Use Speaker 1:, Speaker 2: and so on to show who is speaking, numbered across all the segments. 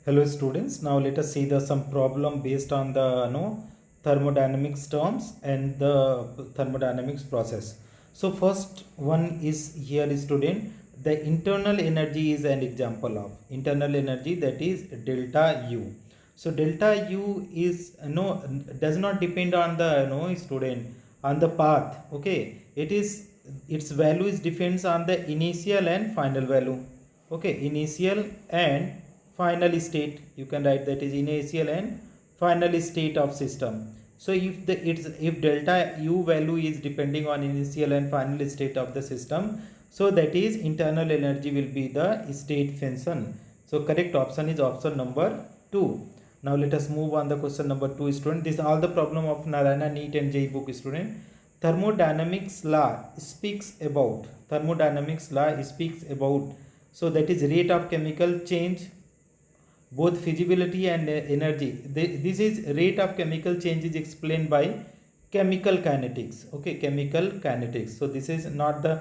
Speaker 1: Hello students, now let us see the some problem based on the thermodynamics terms and the thermodynamics process. So first one is here student, the internal energy is an example of internal energy, that is delta U. So delta U is does not depend on the student on the path. Okay, its value is depends on the initial and final value. Okay, initial and final state, you can write that is initial and final state of system. So if delta U value is depending on initial and final state of the system, so that is internal energy will be the state function. So correct option is option number 2. Now let us move on the question number 2 student. This is all the problem of Narayana NEET and JEE book student. Thermodynamics law speaks about so that is rate of chemical change, both feasibility and energy. This is rate of chemical change is explained by chemical kinetics. Okay, chemical kinetics. So this is not the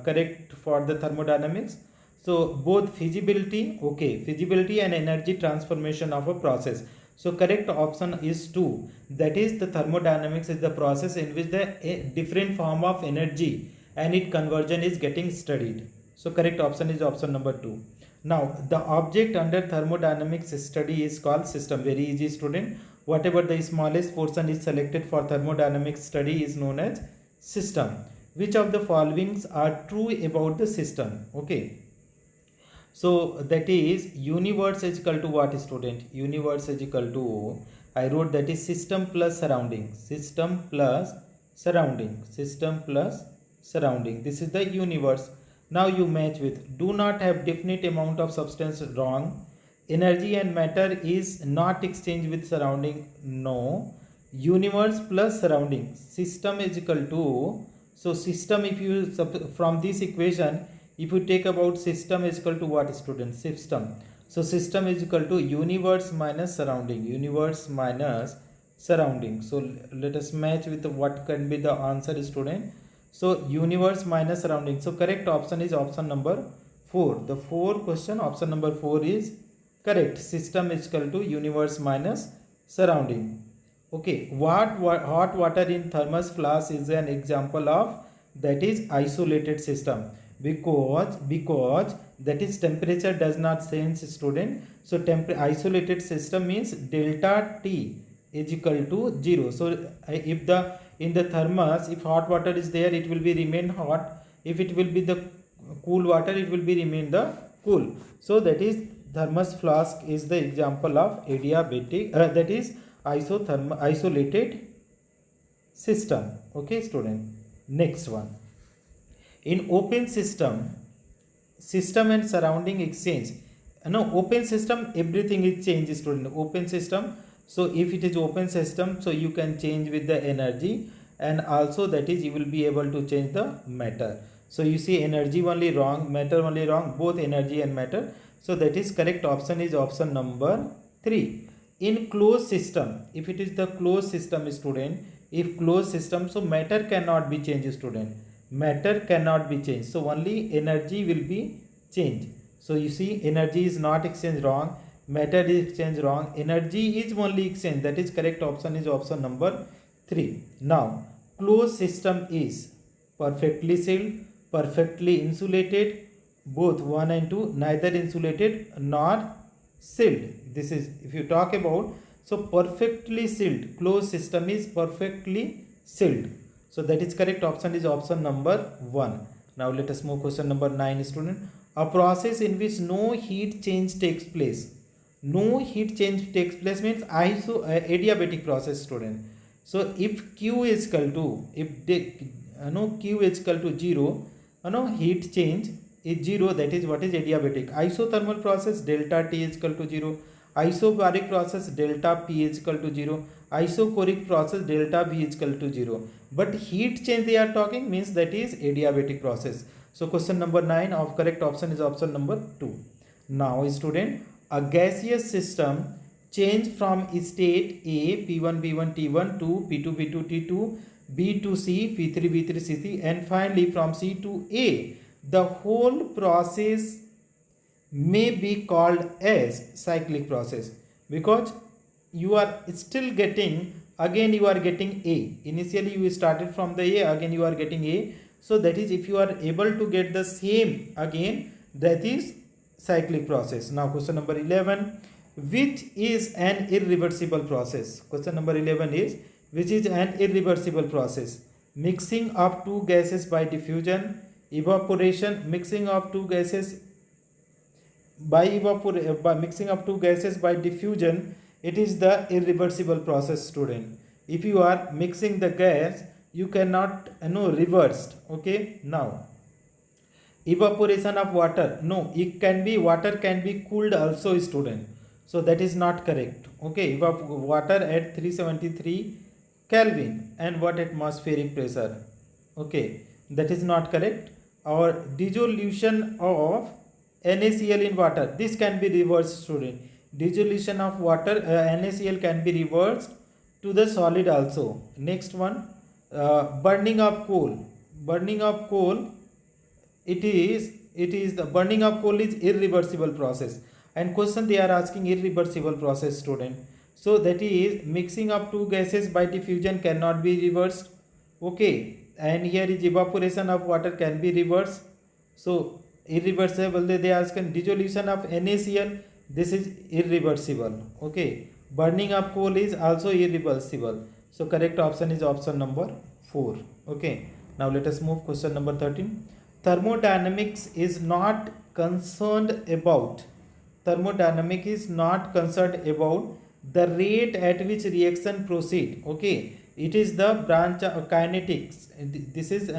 Speaker 1: correct for the thermodynamics. So both feasibility, okay, feasibility and energy transformation of a process. So correct option is 2. That is the thermodynamics is the process in which the different form of energy and its conversion is getting studied. So correct option is option number 2. Now the object under thermodynamics study is called system. Very easy student. Whatever the smallest portion is selected for thermodynamics study is known as system. Which of the followings are true about the system? Okay. So that is universe is equal to what student? Universe is equal to, I wrote that is system plus surrounding. System plus surrounding. System plus surrounding. This is the universe. Now you match with do not have definite amount of substance, wrong. Energy and matter is not exchanged with surrounding, no. Universe plus surrounding, system is equal to, so system, if you from this equation, if you take about system is equal to what student? System. So system is equal to universe minus surrounding, universe minus surrounding. So let us match with what can be the answer student. So universe minus surrounding. So correct option is option number 4. The 4 question, option number 4 is correct. System is equal to universe minus surrounding. Okay, hot water in thermos flask is an example of that is isolated system, because that is temperature does not change student. So isolated system means delta T is equal to 0. So if the in the thermos, if hot water is there, it will be remain hot. If it will be the cool water, it will be remain the cool. So that is thermos flask is the example of adiabatic, that is isolated system. Okay student, next one. In open system and surrounding exchange, open system everything is changed student. Open system, so if it is open system, so you can change with the energy, and also that is you will be able to change the matter. So you see energy only wrong, matter only wrong, both energy and matter. So that is correct option is option number 3. In closed system, if it is the closed system student, if closed system, so matter cannot be changed student. Matter cannot be changed. So only energy will be changed. So you see energy is not exchanged, wrong. Matter is exchanged, wrong. Energy is only exchanged. That is correct option is option number 3. Now closed system is perfectly sealed, perfectly insulated, both 1 and 2, neither insulated nor sealed. This is if you talk about, so perfectly sealed, closed system is perfectly sealed. So that is correct option is option number 1. Now let us move question number 9 student. A process in which no heat change takes place. No heat change takes place means adiabatic process student. So if Q is equal to, if Q is equal to 0, heat change is 0, that is what is adiabatic. Isothermal process delta T is equal to 0. Isobaric process delta P is equal to 0. Isochoric process delta V is equal to 0. But heat change they are talking means that is adiabatic process. So question number 9 of correct option is option number 2. Now student, a gaseous system change from state A P1 B1 T1 to P2 B2 T2 B to C P3 B3 C3 and finally from C to A. The whole process may be called as cyclic process, because you are still getting, again you are getting A. Initially you started from the A, again you are getting A. So that is, if you are able to get the same again, that is cyclic process. Now question number 11, which is an irreversible process? Question number 11 is, which is an irreversible process? Mixing of two gases by diffusion, evaporation. Mixing of two gases by mixing of two gases by diffusion, it is the irreversible process, student. If you are mixing the gas, you cannot reversed. Okay, now evaporation of water, no, it can be, water can be cooled also, student. So that is not correct. Okay, water at 373 Kelvin and what atmospheric pressure. Okay, that is not correct. Or dissolution of NaCl in water, this can be reversed, student. Dissolution of water, NaCl can be reversed to the solid also. Next one, burning of coal. Burning of coal, it is the burning of coal is irreversible process. And question they are asking, irreversible process, student. So that is, mixing of two gases by diffusion cannot be reversed. Okay, and here is evaporation of water can be reversed. So irreversible, they ask dissolution of NaCl, this is irreversible. Okay, burning of coal is also irreversible. So correct option is option number 4. Okay, now let us move question number 13. Thermodynamics is not concerned about the rate at which reaction proceed. Okay, it is the branch of kinetics. This is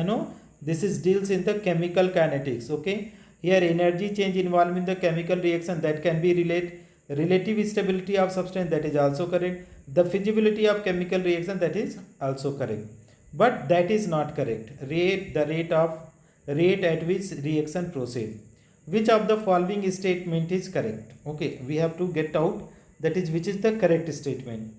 Speaker 1: this is deals in the chemical kinetics. Okay, here energy change involved in the chemical reaction, that can be relative stability of substance, that is also correct. The feasibility of chemical reaction, that is also correct, but that is not correct. Rate at which reaction proceed. Which of the following statement is correct? Okay, we have to get out, that is, which is the correct statement.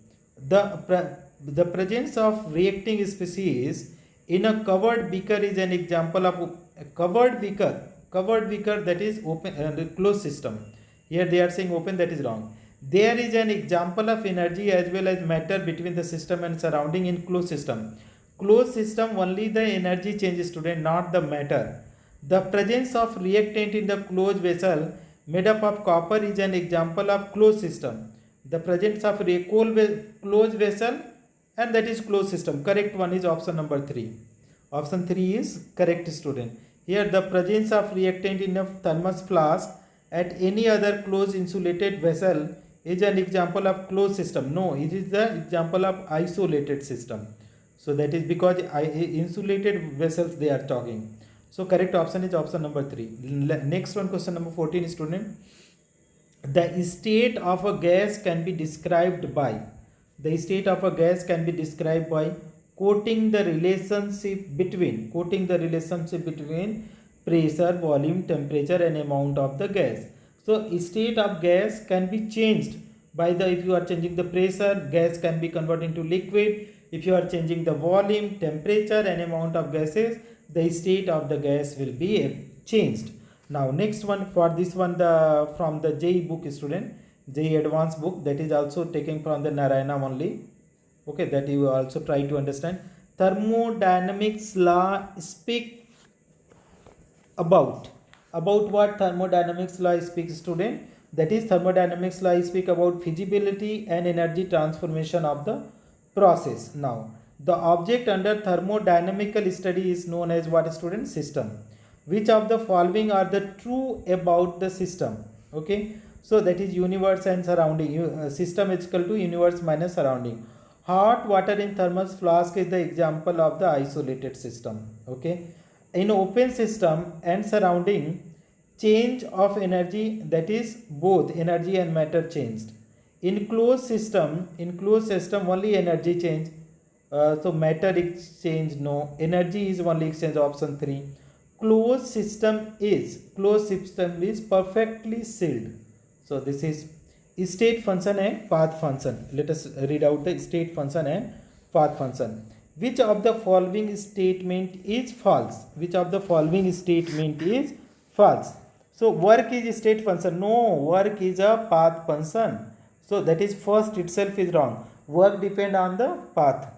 Speaker 1: The presence of reacting species in a covered beaker is an example of a covered beaker, that is open and closed system. Here they are saying open, that is wrong. There is an example of energy as well as matter between the system and surrounding in closed system. Closed system, only the energy changes, student, not the matter. The presence of reactant in the closed vessel made up of copper is an example of closed system. The presence of closed vessel, and that is closed system. Correct one is option number 3. Option 3 is correct, student. Here the presence of reactant in a thermos flask at any other closed insulated vessel is an example of closed system. No, it is the example of isolated system. So that is because insulated vessels they are talking. So correct option is option number 3. Next one, question number 14, student. The state of a gas can be described by, quoting the relationship between pressure, volume, temperature and amount of the gas. So state of gas can be changed by the, if you are changing the pressure, gas can be converted into liquid. If you are changing the volume, temperature and amount of gases, the state of the gas will be changed. Now next one, for this one, the from the JEE book, student, JEE advanced book, that is also taken from the Narayana only. Okay, that you also try to understand. Thermodynamics law speak about what thermodynamics law speaks, student? That is, thermodynamics law speak about feasibility and energy transformation of the process. Now the object under thermodynamical study is known as what, student? System. Which of the following are the true about the system? Okay, so that is universe and surrounding. System is equal to universe minus surrounding. Hot water in thermos flask is the example of the isolated system. Okay, in open system and surrounding, change of energy, that is both energy and matter changed. In closed system only energy change. So matter exchange, no. Energy is only exchange, option 3. Closed system is perfectly sealed. So this is state function and path function. Let us read out the state function and path function. Which of the following statement is false? So work is state function. No, work is a path function. So that is first itself is wrong. Work depend on the path.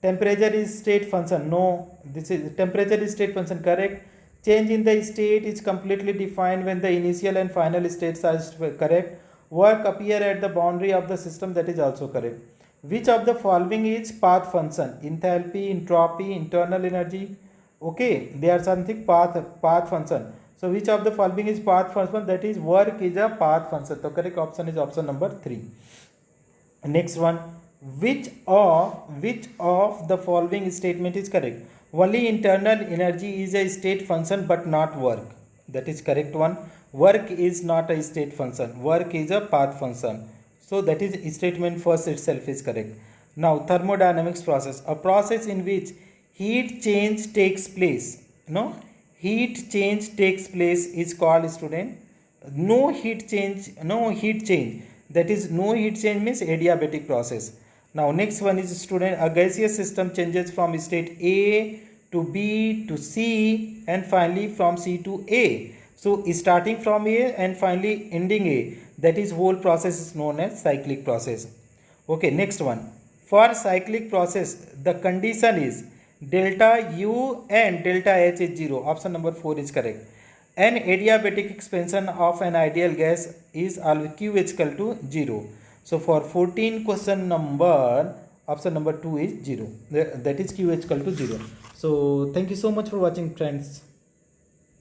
Speaker 1: Temperature is state function. No, this is temperature is state function. Correct. Change in the state is completely defined when the initial and final states are correct. Work appear at the boundary of the system. That is also correct. Which of the following is path function? Enthalpy, entropy, internal energy. Okay, they are something path function. So which of the following is path function? That is work is a path function. So correct option is option number 3. Next one, which of the following statement is correct? Only internal energy is a state function but not work. That is correct one. Work is not a state function. Work is a path function. So that is statement first itself is correct. Now thermodynamics process, a process in which heat change takes place. No, heat change takes place is called, student, no heat change. That is no heat change means adiabatic process. Now next one is, student, a gaseous system changes from state A to B to C and finally from C to A. So starting from A and finally ending A, that is whole process is known as cyclic process. Okay, next one. For cyclic process, the condition is delta U and delta H is 0. Option number 4 is correct. An adiabatic expansion of an ideal gas is always Q is equal to 0. So for 14 question number, option number 2 is 0. That is Q is equal to 0. So thank you so much for watching, friends.